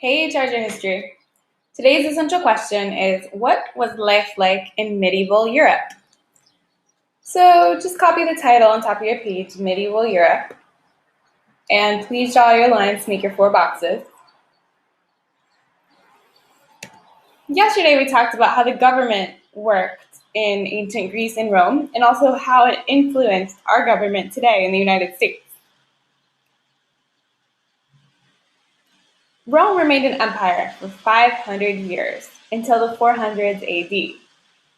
Hey, Treasure History. Today's essential question is, what was life like in medieval Europe? So just copy the title on top of your page, Medieval Europe, and please draw your lines to make your 4 boxes. Yesterday we talked about how the government worked in ancient Greece and Rome, and also how it influenced our government today in the United States. Rome remained an empire for 500 years, until the 400s AD.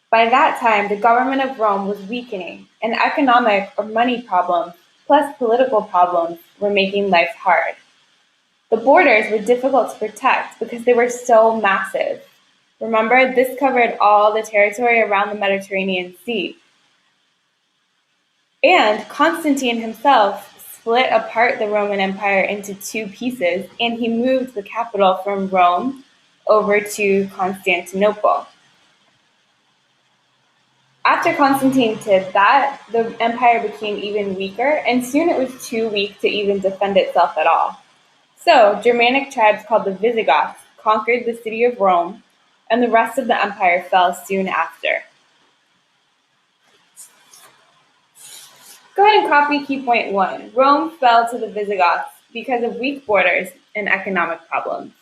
By that time, the government of Rome was weakening, and economic or money problems, plus political problems, were making life hard. The borders were difficult to protect because they were so massive. Remember, this covered all the territory around the Mediterranean Sea. And Constantine himself split apart the Roman Empire into 2 pieces, and he moved the capital from Rome over to Constantinople. After Constantine did that, the empire became even weaker, and soon it was too weak to even defend itself at all. So, Germanic tribes called the Visigoths conquered the city of Rome, and the rest of the empire fell soon after. Go ahead and copy key point 1. Rome fell to the Visigoths because of weak borders and economic problems.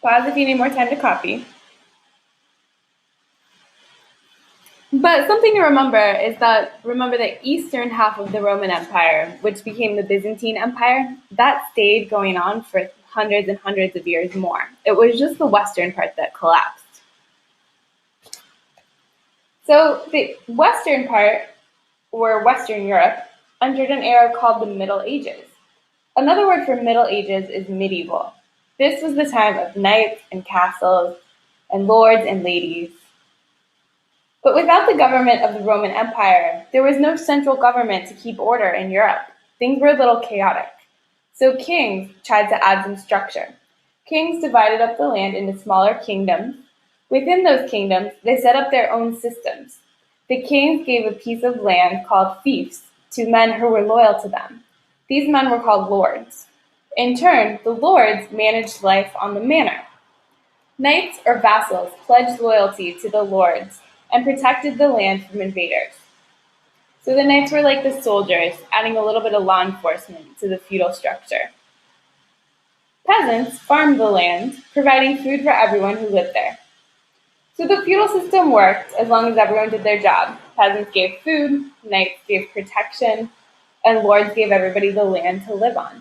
Pause if you need more time to copy. But something to remember is that the eastern half of the Roman Empire, which became the Byzantine Empire, that stayed going on for hundreds and hundreds of years more. It was just the western part that collapsed. So the western part, or Western Europe, entered an era called the Middle Ages. Another word for Middle Ages is medieval. This was the time of knights and castles and lords and ladies. But without the government of the Roman Empire, there was no central government to keep order in Europe. Things were a little chaotic. So kings tried to add some structure. Kings divided up the land into smaller kingdoms. Within those kingdoms, they set up their own systems. The kings gave a piece of land called fiefs to men who were loyal to them. These men were called lords. In turn, the lords managed life on the manor. Knights or vassals pledged loyalty to the lords and protected the land from invaders. So the knights were like the soldiers, adding a little bit of law enforcement to the feudal structure. Peasants farmed the land, providing food for everyone who lived there. So the feudal system worked as long as everyone did their job. Peasants gave food, knights gave protection, and lords gave everybody the land to live on.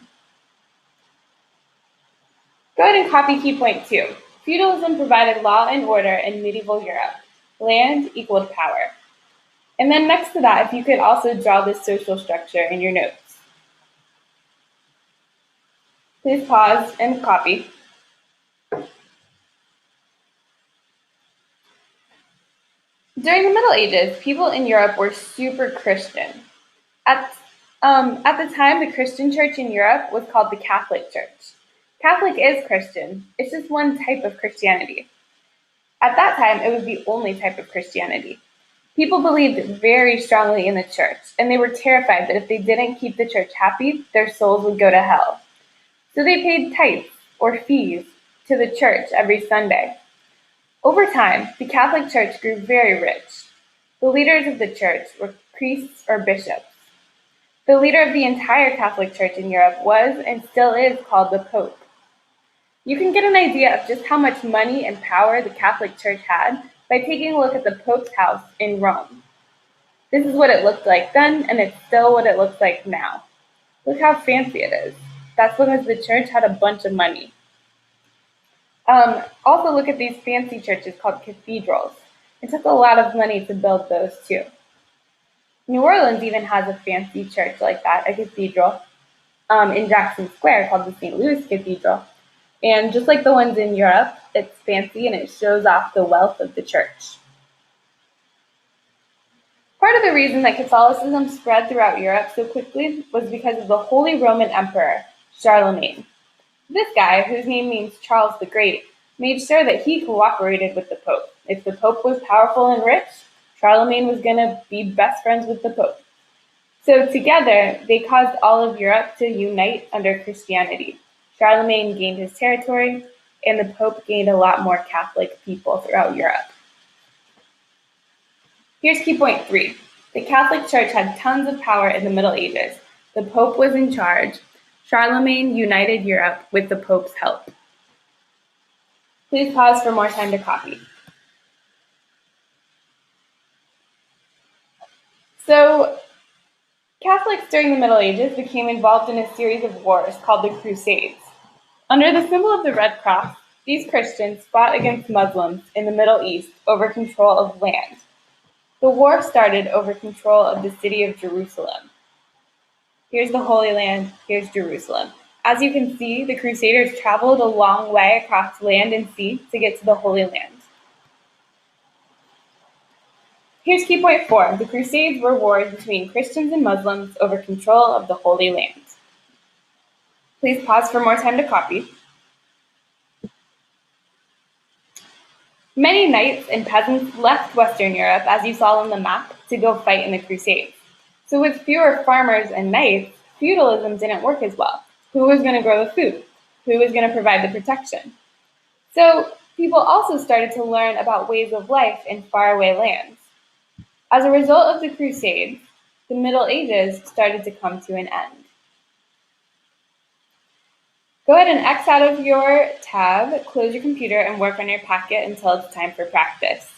Go ahead and copy key point 2. Feudalism provided law and order in medieval Europe. Land equaled power. And then next to that, if you could also draw this social structure in your notes. Please pause and copy. During the Middle Ages, people in Europe were super Christian. At the time, the Christian church in Europe was called the Catholic Church. Catholic is Christian. It's just one type of Christianity. At that time, it was the only type of Christianity. People believed very strongly in the church, and they were terrified that if they didn't keep the church happy, their souls would go to hell. So they paid tithes, or fees, to the church every Sunday. Over time, the Catholic Church grew very rich. The leaders of the church were priests or bishops. The leader of the entire Catholic Church in Europe was and still is called the Pope. You can get an idea of just how much money and power the Catholic Church had by taking a look at the Pope's house in Rome. This is what it looked like then, and it's still what it looks like now. Look how fancy it is. That's because the church had a bunch of money. Also look at these fancy churches called cathedrals. It took a lot of money to build those too. New Orleans even has a fancy church like that, a cathedral, in Jackson Square called the St. Louis Cathedral. And just like the ones in Europe, it's fancy and it shows off the wealth of the church. Part of the reason that Catholicism spread throughout Europe so quickly was because of the Holy Roman Emperor, Charlemagne. This guy, whose name means Charles the Great, made sure that he cooperated with the Pope. If the Pope was powerful and rich, Charlemagne was going to be best friends with the Pope. So together, they caused all of Europe to unite under Christianity. Charlemagne gained his territory, and the Pope gained a lot more Catholic people throughout Europe. Here's key point 3. The Catholic Church had tons of power in the Middle Ages. The Pope was in charge. Charlemagne united Europe with the Pope's help. Please pause for more time to copy. So, Catholics during the Middle Ages became involved in a series of wars called the Crusades. Under the symbol of the Red Cross, these Christians fought against Muslims in the Middle East over control of land. The war started over control of the city of Jerusalem. Here's the Holy Land, here's Jerusalem. As you can see, the Crusaders traveled a long way across land and sea to get to the Holy Land. Here's key point 4. The Crusades were wars between Christians and Muslims over control of the Holy Land. Please pause for more time to copy. Many knights and peasants left Western Europe, as you saw on the map, to go fight in the Crusades. So with fewer farmers and knights, feudalism didn't work as well. Who was going to grow the food? Who was going to provide the protection? So people also started to learn about ways of life in faraway lands. As a result of the Crusades, the Middle Ages started to come to an end. Go ahead and X out of your tab, close your computer, and work on your packet until it's time for practice.